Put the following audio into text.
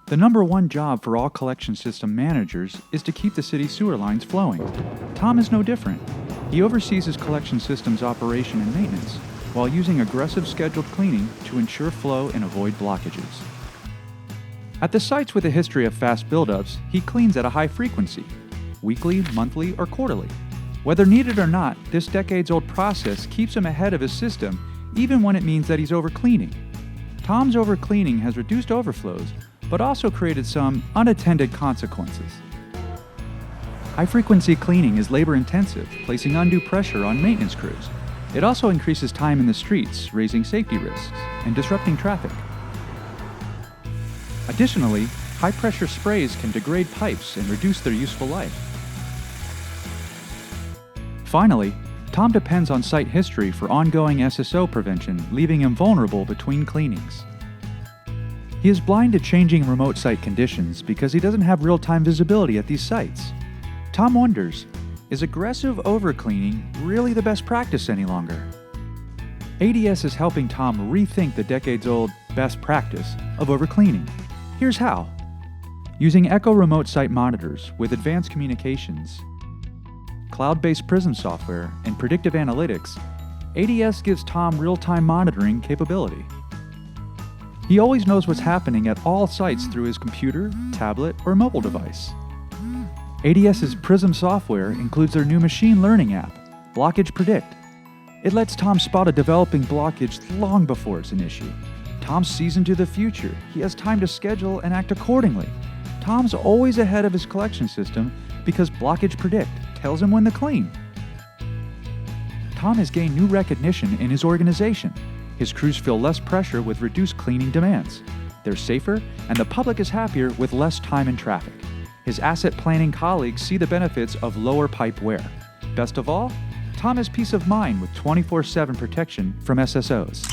The number one job for all collection system managers is to keep the city's sewer lines flowing. Tom is no different. He oversees his collection system's operation and maintenance, while using aggressive scheduled cleaning to ensure flow and avoid blockages. At the sites with a history of fast buildups, he cleans at a high frequency, weekly, monthly, or quarterly. Whether needed or not, this decades-old process keeps him ahead of his system, even when it means that he's overcleaning. Tom's overcleaning has reduced overflows, but also created some unintended consequences. High-frequency cleaning is labor-intensive, placing undue pressure on maintenance crews. It also increases time in the streets, raising safety risks and disrupting traffic. Additionally, high-pressure sprays can degrade pipes and reduce their useful life. Finally, Tom depends on site history for ongoing SSO prevention, leaving him vulnerable between cleanings. He is blind to changing remote site conditions because he doesn't have real-time visibility at these sites. Tom wonders, is aggressive overcleaning really the best practice any longer? ADS is helping Tom rethink the decades-old best practice of overcleaning. Here's how. Using Echo remote site monitors with advanced communications, cloud-based Prism software, and predictive analytics, ADS gives Tom real-time monitoring capability. He always knows what's happening at all sites through his computer, tablet, or mobile device. ADS's Prism software includes their new machine learning app, Blockage Predict. It lets Tom spot a developing blockage long before it's an issue. Tom sees into the future. He has time to schedule and act accordingly. Tom's always ahead of his collection system because Blockage Predict tells him when to clean. Tom has gained new recognition in his organization. His crews feel less pressure with reduced cleaning demands. They're safer, and the public is happier with less time in traffic. His asset planning colleagues see the benefits of lower pipe wear. Best of all, Tom has peace of mind with 24/7 protection from SSOs.